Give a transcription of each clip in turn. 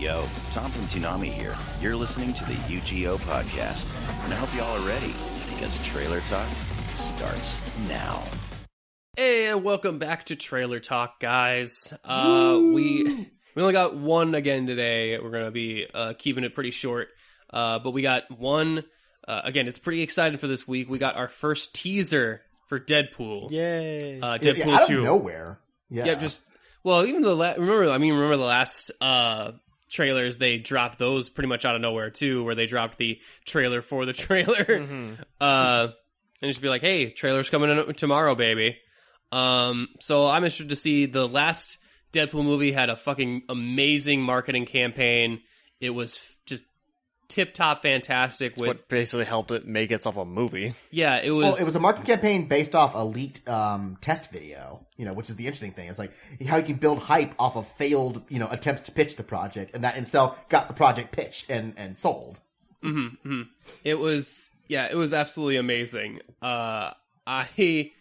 Yo, Tom from Toonami here. You're listening to the UGO podcast, and I hope you all are ready, because Trailer Talk starts now. Hey, and welcome back to Trailer Talk, guys. We only got one again today. We're going to be keeping it pretty short, but we got one. Again, it's pretty exciting for this week. We got our first teaser for Deadpool. Yay! Deadpool out 2. of nowhere. Yeah, Even remember the last trailers, they dropped those pretty much out of nowhere too, where they dropped the trailer for the trailer. And just be like, hey, trailer's coming in tomorrow, baby. So I'm interested to see. The last Deadpool movie had a fucking amazing marketing campaign. It was just tip-top fantastic. It's what basically helped it make itself a movie. Yeah, it was... Well, it was a marketing campaign based off a leaked test video, which is the interesting thing. It's like how you can build hype off of failed, attempts to pitch the project, and that in itself got the project pitched and sold. It was absolutely amazing. I can't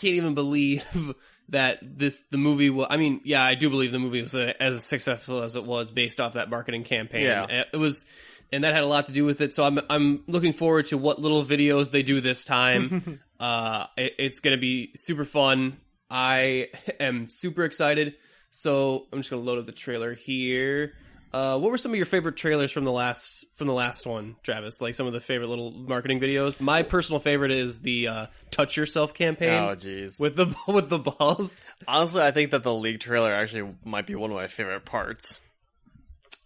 even believe that the movie was... I mean, yeah, I do believe the movie was as successful as it was based off that marketing campaign. Yeah. It was, and that had a lot to do with it. So I'm looking forward to what little videos they do this time. It's going to be super fun. I am super excited. So I'm just going to load up the trailer here. What were some of your favorite trailers from the last one, Travis? Like some of the favorite little marketing videos. My personal favorite is the "Touch Yourself" campaign. Oh, jeez, with the balls. Honestly, I think that the leak trailer actually might be one of my favorite parts.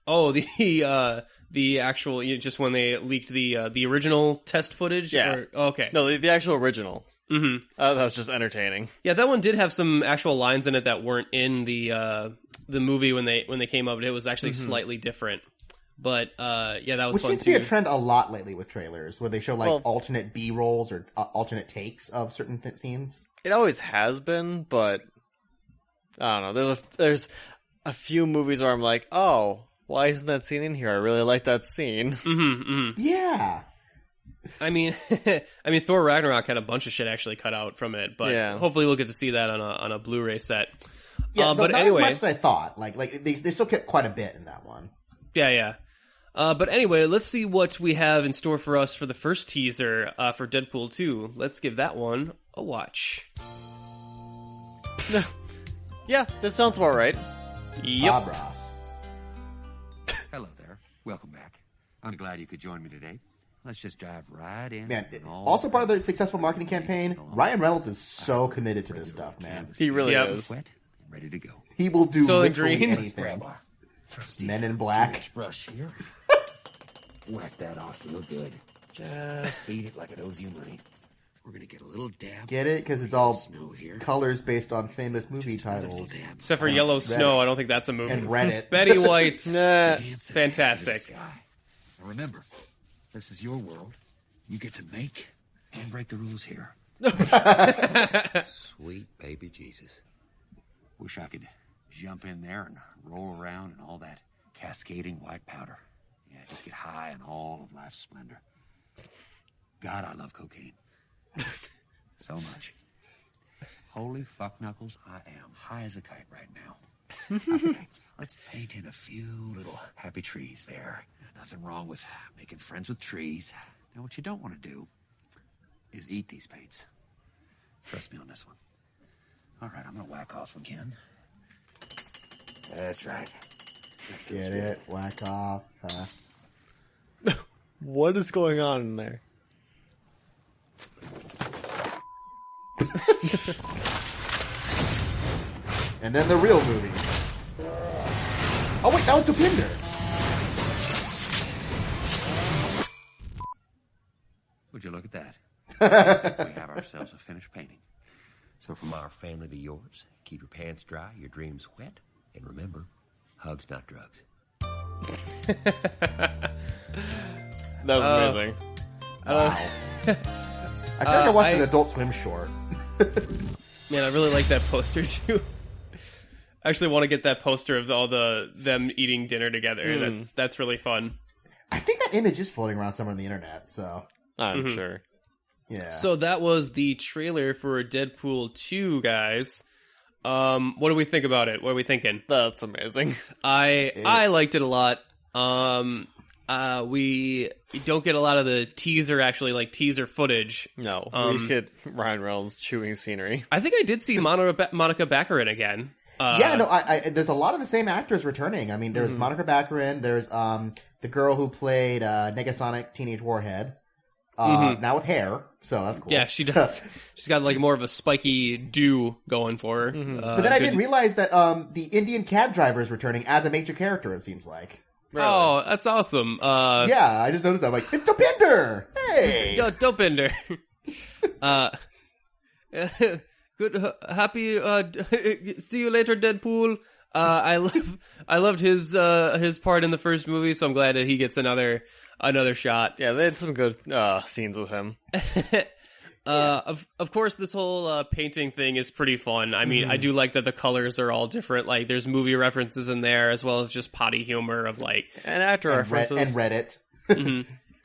Oh, the actual just when they leaked the original test footage. Yeah. Okay. No, the actual original. Mm-hmm. That was just entertaining. Yeah, that one did have some actual lines in it that weren't in the movie when they came up. It was actually slightly different, but yeah, that was Which fun seems too. to be a trend a lot lately with trailers, where they show alternate B-rolls or alternate takes of certain scenes. It always has been, but I don't know. There's a few movies where I'm like, oh, why isn't that scene in here? I really like that scene. Yeah. I mean, Thor Ragnarok had a bunch of shit actually cut out from it, but hopefully we'll get to see that on a Blu-ray set. Yeah, but not anyway, as much as I thought. Like they still kept quite a bit in that one. Yeah. But anyway, let's see what we have in store for us for the first teaser for Deadpool 2. Let's give that one a watch. Yeah, that sounds about right. Yep. Bob Ross. Hello there. Welcome back. I'm glad you could join me today. Let's just dive right in. Man, also part of the successful marketing campaign, Ryan Reynolds is so committed to this stuff, man. He really is. Wet and ready to go. He will do literally Green. anything. Men in Black. Brush here. Whack that off real good. Just eat it like it owes you money. We're gonna get a little dab. Get it? Because it's all snow here. colors based on famous movie titles. Except for Yellow Snow, I don't think that's a movie. And Reddit. Betty White's Nah. fantastic. Now remember, this is your world. You get to make and break the rules here. Sweet baby Jesus. Wish I could jump in there and roll around in all that cascading white powder. Yeah, just get high on all of life's splendor. God, I love cocaine. So much. Holy fuck knuckles, I am high as a kite right now. Okay, let's paint in a few little happy trees there. Nothing wrong with making friends with trees. Now, what you don't want to do is eat these paints. Trust me on this one. All right, I'm going to whack off again. That's right. Get it? Whack off. What is going on in there? And then the real movie. Oh wait, that was Dopinder. Would you look at that? We have ourselves a finished painting. So from our family to yours, keep your pants dry, your dreams wet, and remember, hugs not drugs. That was amazing. Wow. I feel like I watched an Adult Swim short. Man, I really like that poster too. I actually want to get that poster of all them eating dinner together. That's really fun. I think that image is floating around somewhere on the internet, so I'm sure. Yeah. So that was the trailer for Deadpool 2, guys. What do we think about it? What are we thinking? That's amazing. I liked it a lot. We don't get a lot of the teaser footage. No, we get Ryan Reynolds chewing scenery. I think I did see Monica Baccarin again. There's a lot of the same actors returning. I mean, there's Monica Baccarin. There's the girl who played Negasonic Teenage Warhead. Now with hair, so that's cool. Yeah, she does. She's got like more of a spiky do going for her. But then I didn't realize that the Indian cab driver is returning as a major character. It seems like. Really? Oh, that's awesome. Yeah, I just noticed that. I'm like, it's Dopinder! Hey! Dopinder. Good, happy, see you later, Deadpool. I loved his part in the first movie, so I'm glad that he gets another shot. Yeah, they had some good scenes with him. Of course, this whole painting thing is pretty fun. I mean, I do like that the colors are all different. Like, there's movie references in there, as well as just potty humor of like and actor references and Reddit.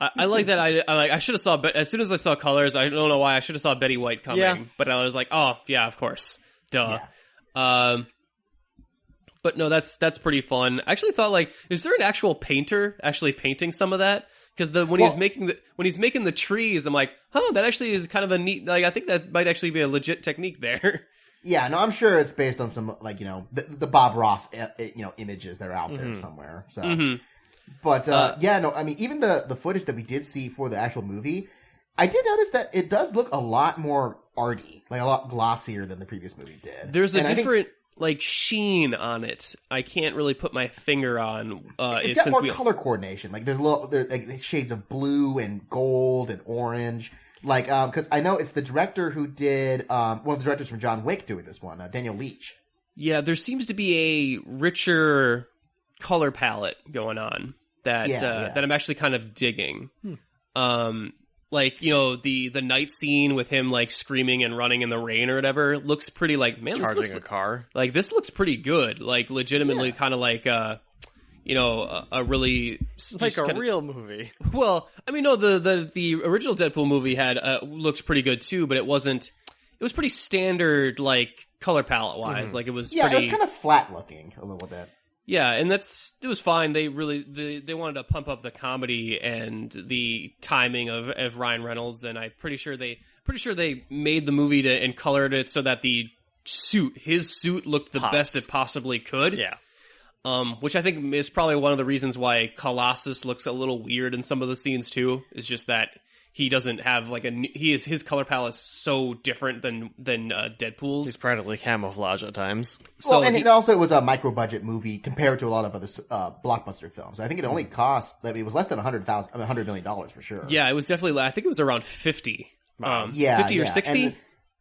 I like that. I should have saw, but as soon as I saw colors, I don't know why I should have saw Betty White coming. Yeah. But I was like, oh yeah, of course, duh. Yeah. But no, that's pretty fun. I actually thought, like, is there an actual painter actually painting some of that? Because when he's making the trees, I'm like, oh, that actually is kind of a neat. Like, I think that might actually be a legit technique there. Yeah, no, I'm sure it's based on some, like, the Bob Ross images that are out there somewhere. So, but yeah, no, I mean, even the footage that we did see for the actual movie, I did notice that it does look a lot more arty, like a lot glossier than the previous movie did. There's a different like sheen on it. I can't really put my finger on. It's got more color coordination. Like there's like shades of blue and gold and orange. Like because I know it's the director who did one of the directors from John Wick doing this one, Daniel Leach. Yeah, there seems to be a richer color palette going on that I'm actually kind of digging. Like, the night scene with him, like, screaming and running in the rain or whatever looks pretty, like, man, charging this looks a car. Like, this looks pretty good. Like, legitimately kind of like, a really... Like a real movie. Well, I mean, no, the original Deadpool movie had, looks pretty good, too, but it wasn't... It was pretty standard, like, color palette-wise. Like, it was pretty... it was kind of flat-looking a little bit. Yeah, and it was fine. They really they wanted to pump up the comedy and the timing of Ryan Reynolds, and I'm pretty sure they made the movie and colored it so that his suit looked the best it possibly could. Yeah. Which I think is probably one of the reasons why Colossus looks a little weird in some of the scenes too. Is just that he doesn't have like his color palette's so different than Deadpool's. He's practically camouflage at times. Well, and it also was a micro budget movie compared to a lot of other blockbuster films. I think it only cost. I mean, it was less than $100 million for sure. Yeah, it was definitely. I think it was around 50. 50 or 60.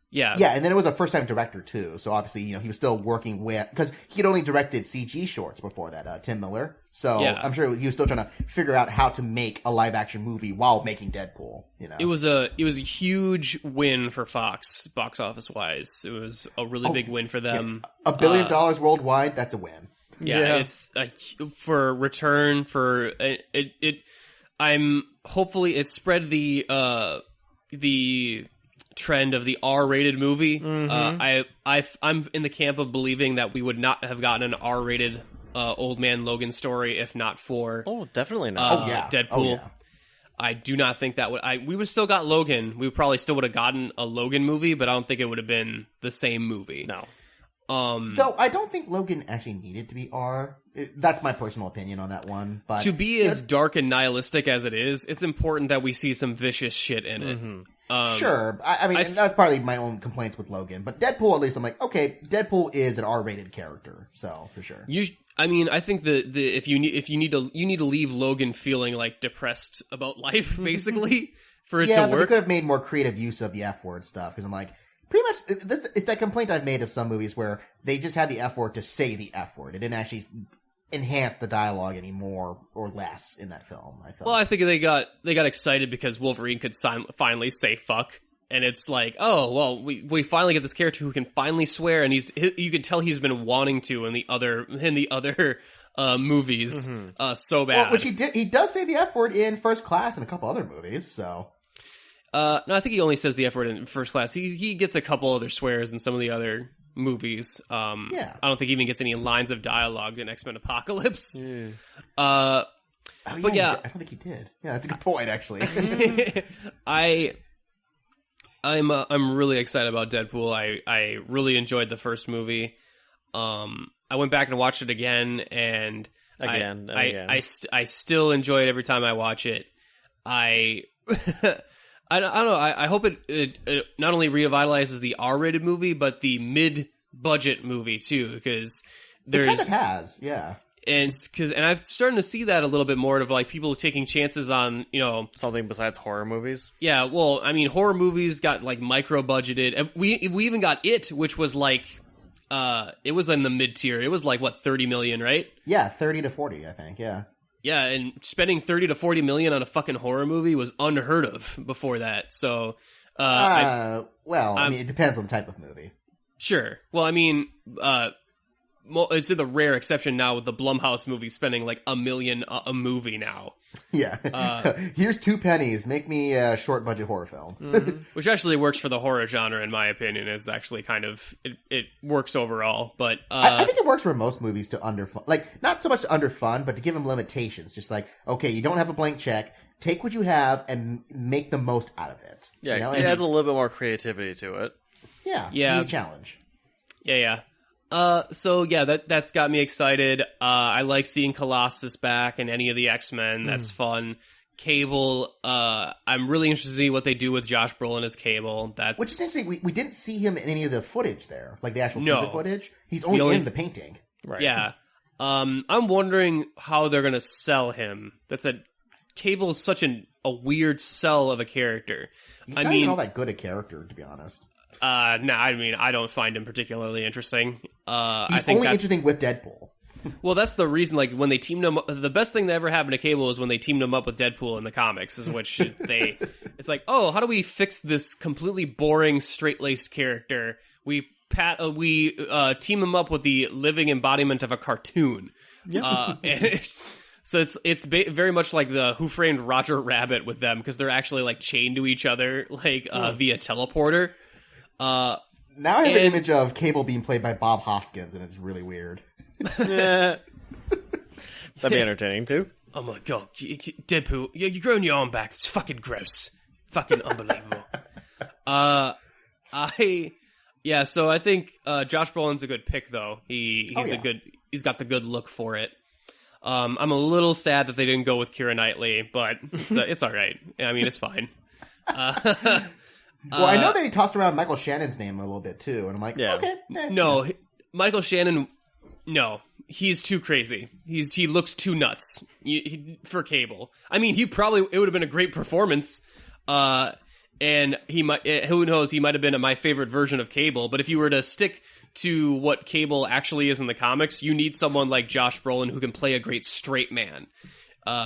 Yeah, and then it was a first-time director too. So obviously, he was still working with because he'd only directed CG shorts before that. Tim Miller. So I'm sure he was still trying to figure out how to make a live-action movie while making Deadpool. It was a huge win for Fox box office wise. It was a really big win for them. Yeah. $1 billion worldwide. That's a win. Yeah, it's for return for it. I'm hopefully it spread the trend of the R-rated movie. I'm in the camp of believing that we would not have gotten an R-rated Old Man Logan story if not for definitely not. Deadpool. I do not think that we would still got Logan. We probably still would have gotten a Logan movie, but I don't think it would have been the same movie. No. Though I don't think Logan actually needed to be R. That's my personal opinion on that one. But to be as dark and nihilistic as it is, it's important that we see some vicious shit in it. Sure. I mean, that's partly my own complaints with Logan. But Deadpool, at least, I'm like, okay, Deadpool is an R-rated character, so for sure. I think if you need to leave Logan feeling like depressed about life, basically, for it to work. Yeah, but they could have made more creative use of the F-word stuff because I'm like, pretty much, it's that complaint I've made of some movies where they just had the F-word to say the F-word. It didn't actually enhance the dialogue any more or less in that film. I felt. Well, I think they got excited because Wolverine could finally say fuck, and it's like, oh well, we finally get this character who can finally swear, and you can tell he's been wanting to in the other movies so bad. Well, which he does say the F-word in First Class and a couple other movies, so. No, I think he only says the F word in First Class. He gets a couple other swears in some of the other movies. Yeah. I don't think he even gets any lines of dialogue in X-Men Apocalypse. Oh, But yeah. I don't think he did. Yeah, that's a good point, actually. I'm really excited about Deadpool. I really enjoyed the first movie. I went back and watched it again, and I still enjoy it every time I watch it. I don't know. I hope it not only revitalizes the R-rated movie, but the mid-budget movie too, because It kind of has, yeah. And I'm starting to see that a little bit more of like people taking chances on, Something besides horror movies. Yeah, well, I mean, horror movies got like micro budgeted, and we even got It, which was like, it was in the mid tier. It was like what, 30 million, right? Yeah, 30 to 40, I think. Yeah. Yeah, and spending 30 to 40 million on a fucking horror movie was unheard of before that. So, I mean, it depends on the type of movie. Sure. Well, I mean, it's the rare exception now with the Blumhouse movie spending like $1 million a movie now. Yeah. Here's 2 pennies. Make me a short budget horror film. Which actually works for the horror genre, in my opinion. Is actually kind of it works overall. But I think it works for most movies to underfund, like not so much to underfund, but to give them limitations. Just like, okay, you don't have a blank check. Take what you have and make the most out of it. Yeah, you know? it adds a little bit more creativity to it. Yeah. Yeah. New challenge. Yeah. So yeah, that's got me excited. I like seeing Colossus back and any of the X-Men. That's fun. Cable, I'm really interested to see what they do with Josh Brolin as Cable. Which is interesting. We didn't see him in any of the footage there, like the actual No. teaser footage. He's only in the painting. Right. Yeah. I'm wondering how they're gonna sell him. Cable is such a weird sell of a character. He's not even all that good a character, to be honest. I mean, I don't find him particularly interesting. He's I think only interesting with Deadpool. Well, that's the reason, like, when they teamed him up, the best thing that ever happened to Cable is when they teamed him up with Deadpool in the comics, is which it's like, oh, how do we fix this completely boring, straight-laced character? We team him up with the living embodiment of a cartoon. So it's very much like the Who Framed Roger Rabbit with them, because they're actually, like, chained to each other, like, via teleporter. Now I have an image of Cable being played by Bob Hoskins, and it's really weird. That'd be entertaining too. Oh my god, Deadpool, you're growing your arm back. It's fucking gross. Fucking unbelievable. So I think Josh Brolin's a good pick, though. He's got the good look for it. I'm a little sad that they didn't go with Keira Knightley, but it's all right. I mean, it's fine. Well, I know they tossed around Michael Shannon's name a little bit too, and I'm like, okay. No, Michael Shannon, no, he's too crazy. He looks too nuts for Cable. I mean, it would have been a great performance, and he might, who knows, he might have been my favorite version of Cable. But if you were to stick to what Cable actually is in the comics, you need someone like Josh Brolin who can play a great straight man.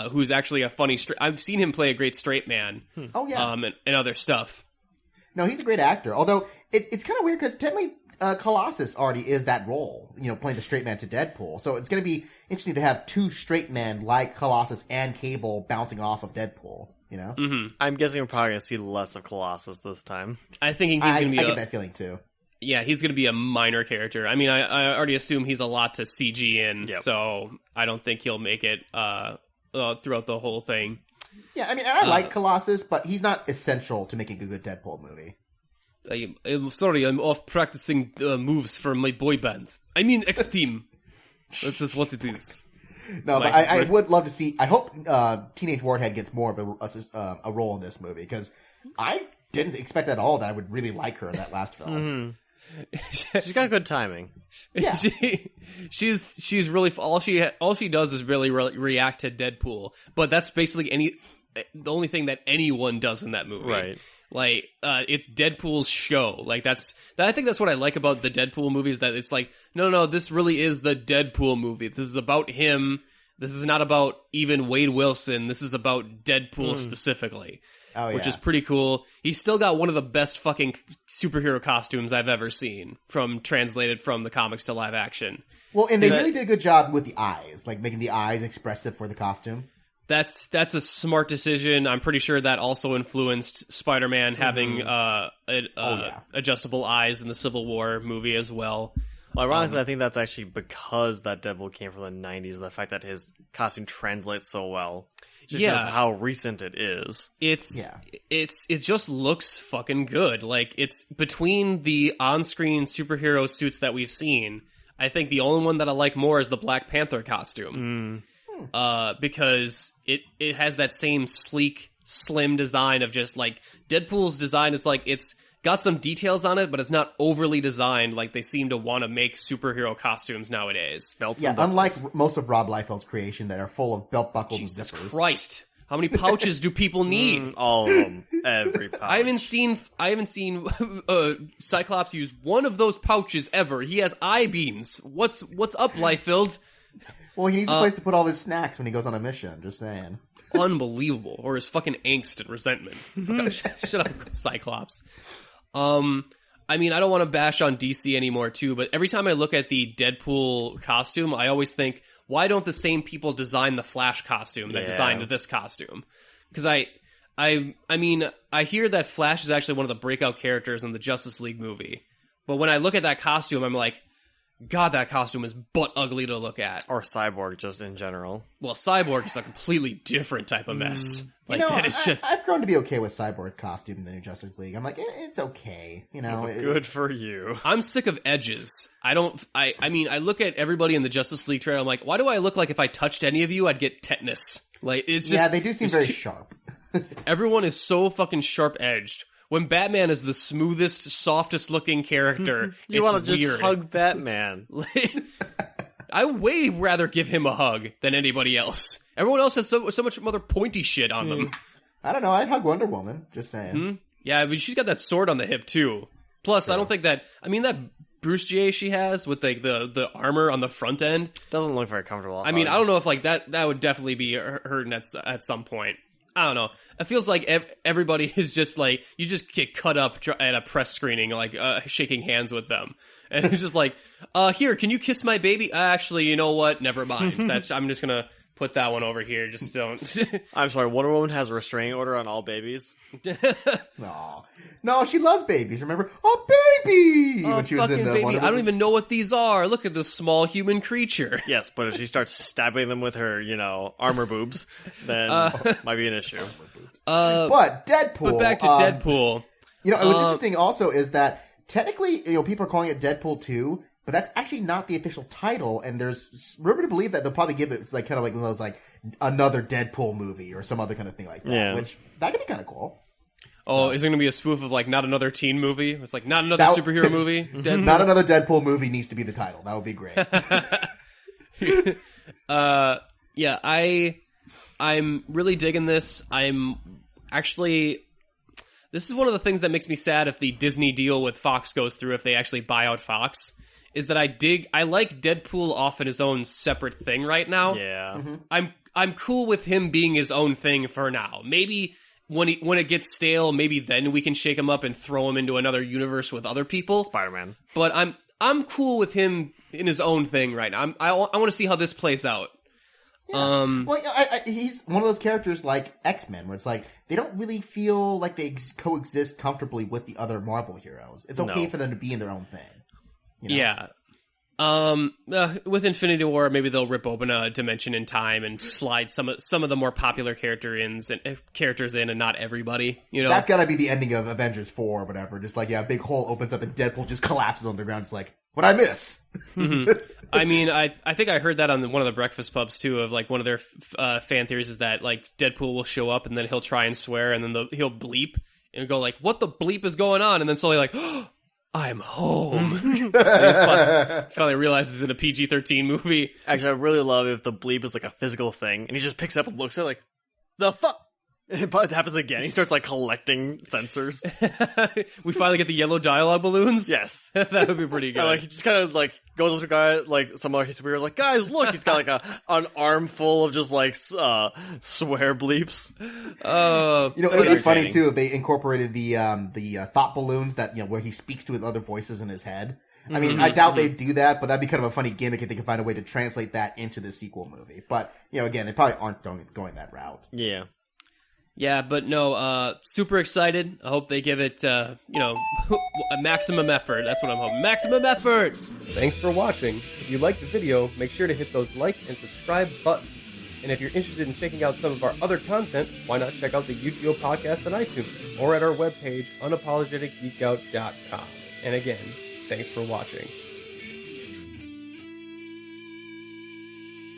Who's actually a funny I've seen him play a great straight man. Oh yeah. And other stuff. No, he's a great actor. Although it's kind of weird because technically Colossus already is that role, playing the straight man to Deadpool. So it's going to be interesting to have 2 straight men like Colossus and Cable bouncing off of Deadpool. Mm-hmm. I'm guessing we're probably going to see less of Colossus this time. I think he's going to be. I get that feeling too. Yeah, he's going to be a minor character. I mean, I already assume he's a lot to CG in, so I don't think he'll make it throughout the whole thing. Yeah, I mean, and I like Colossus, but he's not essential to making a good Deadpool movie. I'm sorry, I'm off practicing moves for my boy band. I mean X-Team. That's what it is. No, but I would love to see... I hope Teenage Warhead gets more of a role in this movie, because I didn't expect at all that I would really like her in that last film. Mm-hmm. She's got good timing. Yeah. She's really... All she does is really react to Deadpool, but that's basically the only thing that anyone does in that movie. Right. Like, it's Deadpool's show. Like, I think that's what I like about the Deadpool movies, that it's like, no, this really is the Deadpool movie. This is about him. This is not about even Wade Wilson. This is about Deadpool specifically. Oh, yeah. Which is pretty cool. He's still got one of the best fucking superhero costumes I've ever seen, translated from the comics to live action. Well, and they really did a good job with the eyes, like making the eyes expressive for the costume. That's a smart decision. I'm pretty sure that also influenced Spider-Man having adjustable eyes in the Civil War movie as well. Well, ironically, I think that's actually because that Deadpool came from the 90s, and the fact that his costume translates so well. Just shows how recent it is. It just looks fucking good. Like, it's between the on-screen superhero suits that we've seen, I think the only one that I like more is the Black Panther costume. Because it has that same sleek, slim design of just, like, Deadpool's design is like, it's got some details on it, but it's not overly designed like they seem to want to make superhero costumes nowadays. Belts Yeah, unlike most of Rob Liefeld's creation that are full of belt buckles and Jesus zippers. Christ. How many pouches do people need? All of them. Every pouch. I haven't seen Cyclops use one of those pouches ever. He has eye beams. What's up, Liefeld? Well, he needs a place to put all his snacks when he goes on a mission, just saying. Unbelievable. Or his fucking angst and resentment. Shut up, Cyclops. I mean, I don't want to bash on DC anymore, too, but every time I look at the Deadpool costume, I always think, why don't the same people design the Flash costume that designed this costume? Because I mean, I hear that Flash is actually one of the breakout characters in the Justice League movie, but when I look at that costume, I'm like, God, that costume is butt ugly to look at. Or Cyborg, just in general. Well, Cyborg is a completely different type of mess. Like, that is just... I've grown to be okay with Cyborg costume in the new Justice League. I'm like, it's okay. You know, Good for you. I'm sick of edges. I mean, I look at everybody in the Justice League trailer, I'm like, why do I look like if I touched any of you, I'd get tetanus? Like, it's just... Yeah, they do seem very sharp. Everyone is so fucking sharp-edged. When Batman is the smoothest, softest-looking character, You want want to just hug Batman. I way rather give him a hug than anybody else. Everyone else has so much other pointy shit on them. I don't know. I'd hug Wonder Woman. Just saying. Yeah, but she's got that sword on the hip, too. Plus, I don't think that... I mean, that Bruce J she has with like the armor on the front end... Doesn't look very comfortable. I mean, I don't know if like that would definitely be hurting at some point. I don't know. It feels like everybody is just like, you just get cut up at a press screening, like shaking hands with them. And it's just like, here, can you kiss my baby? Actually, you know what? Never mind. I'm just going to put that one over here. Just don't. I'm sorry, Wonder Woman has a restraining order on all babies. No, she loves babies. Remember? Oh, baby! Oh, when she was in fucking the baby. Wonder I don't Woman. even know what these are. Look at this small human creature. Yes, but if she starts stabbing them with her, armor boobs, then might be an issue. But Deadpool. But back to Deadpool. What's interesting also is that technically, people are calling it Deadpool 2, but that's actually not the official title. And there's rumor to believe that they'll probably give it like kind of like one of those like another Deadpool movie or some other kind of thing like that. Yeah. Which that could be kind of cool. Oh, is it going to be a spoof of like not another teen movie? It's like not another superhero movie. Deadpool. Not another Deadpool movie needs to be the title. That would be great. Yeah, I'm really digging this. This is one of the things that makes me sad if the Disney deal with Fox goes through, if they actually buy out Fox, is that I like Deadpool off in his own separate thing right now. Yeah. I'm cool with him being his own thing for now. Maybe when it gets stale, maybe then we can shake him up and throw him into another universe with other people. Spider-Man. But I'm cool with him in his own thing right now. I want to see how this plays out. Yeah. He's one of those characters like X-Men, where it's like they don't really feel like they coexist comfortably with the other Marvel heroes. It's okay for them to be in their own thing. Yeah. With Infinity War, maybe they'll rip open a dimension in time and slide some of the more popular characters in, and not everybody. That's gotta be the ending of Avengers 4 or whatever. Just like a big hole opens up and Deadpool just collapses on the ground. It's like, what'd I miss? I mean, I think I heard that on one of the breakfast pubs too. Of like one of their fan theories is that like Deadpool will show up and then he'll try and swear and then he'll bleep and go like, "What the bleep is going on?" And then suddenly like, oh, I'm home. And he finally realizes it's a PG-13 movie. Actually, I really love if the bleep is like a physical thing, and he just picks it up and looks at it like, the fuck? But it happens again. He starts like collecting sensors. We finally get the yellow dialogue balloons. Yes. That would be pretty good. Like he just kind of like goes up to a guy, like some other superheroes, like, guys, look, he's got like an arm full of just like swear bleeps. It would be funny too if they incorporated the thought balloons that where he speaks to his other voices in his head. I mean, I doubt they'd do that, but that'd be kind of a funny gimmick if they could find a way to translate that into the sequel movie. But, again, they probably aren't going that route. Yeah. Yeah, but no, super excited. I hope they give it, a maximum effort. That's what I'm hoping. Maximum effort! Thanks for watching. If you liked the video, make sure to hit those like and subscribe buttons. And if you're interested in checking out some of our other content, why not check out the UGO podcast on iTunes or at our webpage, unapologeticgeekout.com. And again, thanks for watching.